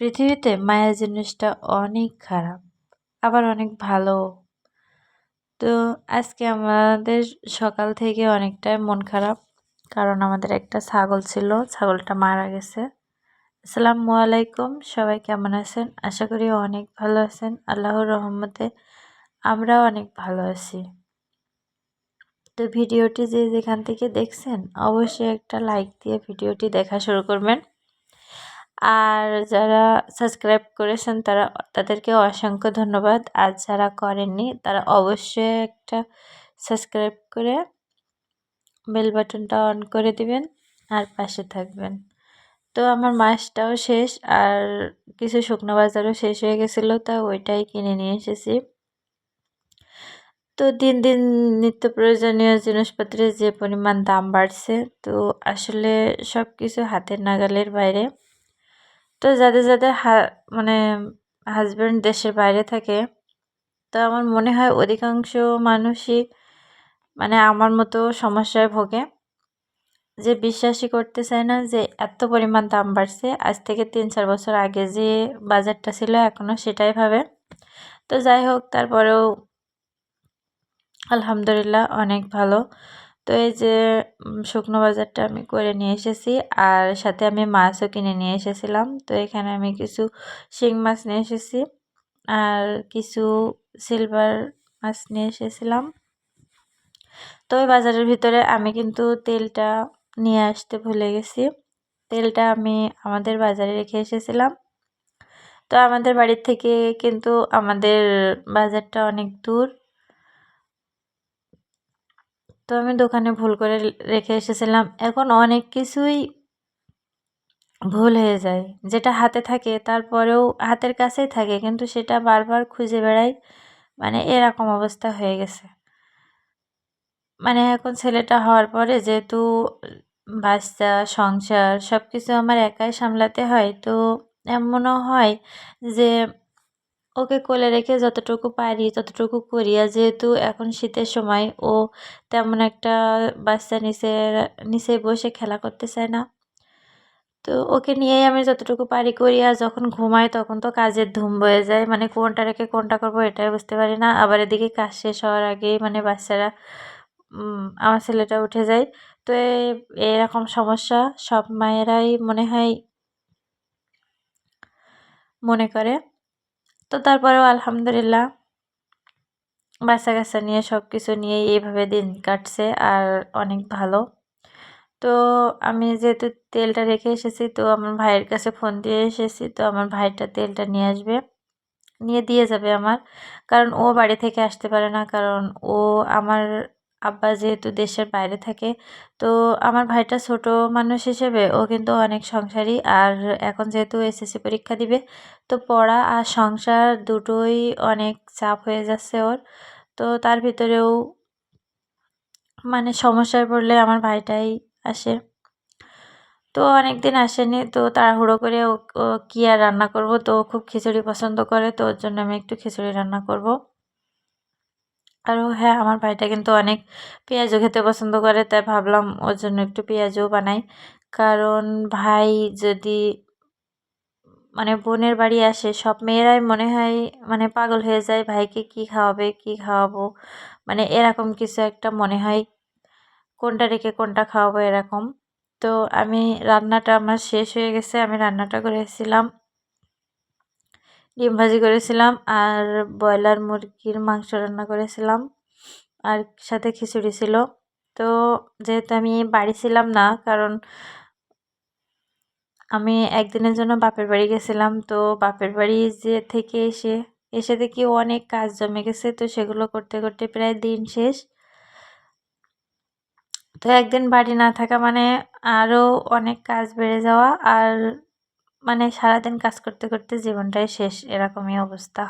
পৃথিবীতে মায়া জিনিসটা অনেক খারাপ, আবার অনেক ভালো। তো আজকে আমাদের সকাল থেকে অনেকটাই মন খারাপ, কারণ আমাদের একটা ছাগল ছিল, ছাগলটা মারা গেছে। আসসালামু আলাইকুম, সবাই কেমন আছেন? আশা করি অনেক ভালো আছেন। আল্লাহর রহমতে আমরাও অনেক ভালো আছি। তো ভিডিওটি যে যেখান থেকে দেখছেন অবশ্যই একটা লাইক দিয়ে ভিডিওটি দেখা শুরু করবেন। আর যারা সাবস্ক্রাইব করেছেন তাদেরকে অসংখ্য ধন্যবাদ। আর যারা করেননি তারা অবশ্যই একটা সাবস্ক্রাইব করে বেল বাটনটা অন করে দিবেন আর পাশে থাকবেন। তো আমার মাছটাও শেষ, আর কিছু শুকনো বাজারও শেষ হয়ে গেছিলো, তা ওইটাই কিনে নিয়ে এসেছি। তো দিন দিন নিত্য প্রয়োজনীয় জিনিসপত্রের যে পরিমাণ দাম বাড়ছে, তো আসলে সব কিছু হাতের নাগালের বাইরে। তো যাদের মানে হাজব্যান্ড দেশের বাইরে থাকে, তো আমার মনে হয় অধিকাংশ মানুষই মানে আমার মতো সমস্যায় ভোগে, যে বিশ্বাসই করতে চায় না যে এত পরিমাণ দাম বাড়ছে। আজ থেকে 3-4 বছর আগে যে বাজারটা ছিল এখনও সেটাই ভাবে। তো যাই হোক, তারপরেও আলহামদুলিল্লাহ অনেক ভালো। তো এই যে শুকনো বাজারটা আমি করে নিয়ে এসেছি, আর সাথে আমি মাছও কিনে নিয়ে এসেছিলাম। তো এখানে আমি কিছু শিং মাছ নিয়ে এসেছি আর কিছু সিলভার মাছ নিয়ে এসেছিলাম। তো ওই বাজারের ভিতরে আমি কিন্তু তেলটা নিয়ে আসতে ভুলে গেছি। তেলটা আমি আমাদের বাজারে রেখে এসেছিলাম। তো আমাদের বাড়ির থেকে কিন্তু আমাদের বাজারটা অনেক দূর। তো আমি দোকানে ভুল করে রেখে এসেছিলাম। এখন অনেক কিছুই ভুল হয়ে যায়, যেটা হাতে থাকে তারপরেও হাতের কাছেই থাকে কিন্তু সেটা বারবার খুঁজে বেড়াই, মানে এরকম অবস্থা হয়ে গেছে। মানে এখন ছেলেটা হওয়ার পরে যেহেতু বাচ্চা সংসার সব কিছু আমার একাই সামলাতে হয়, তো এমনও হয় যে ওকে কোলে রেখে যতটুকু পারি ততটুকু করি। আর যেহেতু এখন শীতের সময়, ও তেমন একটা বাচ্চা নিচে বসে খেলা করতে চায় না। তো ওকে নিয়েই আমি যতটুকু পারি করি। আর যখন ঘুমাই তখন তো কাজের ধুম বয়ে যায়, মানে কোনটা রেখে কোনটা করবো এটাই বুঝতে পারি না। আবার এদিকে কাজ শেষ হওয়ার আগেই মানে বাচ্চারা আমার ছেলেটা উঠে যায়। তো এরকম সমস্যা সব মায়েরাই মনে হয় মনে করে। তো তারপরেও আলহামদুলিল্লাহ বাচ্চা-কাচ্চা নিয়ে সব কিছু নিয়েই এইভাবে দিন কাটছে, আর অনেক ভালো। তো আমি যেহেতু তেলটা রেখে এসেছি, তো আমার ভাইয়ের কাছে ফোন দিয়ে এসেছি। তো আমার ভাইটা তেলটা নিয়ে আসবে, নিয়ে দিয়ে যাবে আমার, কারণ ও বাড়ি থেকে আসতে পারে না। কারণ আমার আব্বা যেহেতু দেশের বাইরে থাকে, তো আমার ভাইটা ছোট মানুষ হিসেবে ও কিন্তু অনেক সংসারী। আর এখন যেহেতু এসএসসি পরীক্ষা দিবে, তো পড়া আর সংসার দুটোই অনেক চাপ হয়ে যাচ্ছে ওর। তো তার ভিতরেও মানে সমস্যায় পড়লে আমার ভাইটাই আসে। তো অনেকদিন আসেনি, তো তাড়াহুড়ো করে ও কি আর রান্না করব, তো ও খুব খিচুড়ি পছন্দ করে, তো ওর জন্য আমি একটু খিচুড়ি রান্না করব। আর হ্যাঁ, আমার ভাইটা কিন্তু অনেক পেঁয়াজও খেতে পছন্দ করে, তাই ভাবলাম ওর জন্য একটু পেঁয়াজও বানাই। কারণ ভাই যদি মানে বোনের বাড়ি আসে, সব মেয়েরাই মনে হয় মানে পাগল হয়ে যায়, ভাইকে কি খাওয়াবে কি খাওয়াবো, মানে এরকম কিছু একটা মনে হয়, কোনটা রেখে কোনটা খাওয়াবো এরকম। তো আমি রান্নাটা আমার শেষ হয়ে গেছে, আমি রান্নাটা করেছিলাম, ডিম ভাজি করেছিলাম আর ব্রয়লার মুরগির মাংস রান্না করেছিলাম, আর সাথে খিচুড়ি ছিল। তো যেহেতু আমি বাড়ি ছিলাম না, কারণ আমি একদিনের জন্য বাপের বাড়ি গেছিলাম, তো বাপের বাড়ি থেকে এসে দেখি অনেক কাজ জমে গেছে, তো সেগুলো করতে করতে প্রায় দিন শেষ। তো একদিন বাড়ি না থাকা মানে আরও অনেক কাজ বেড়ে যাওয়া, আর মানে সারাদিন কাজ করতে করতে জীবনটাই শেষ, এরকমই অবস্থা।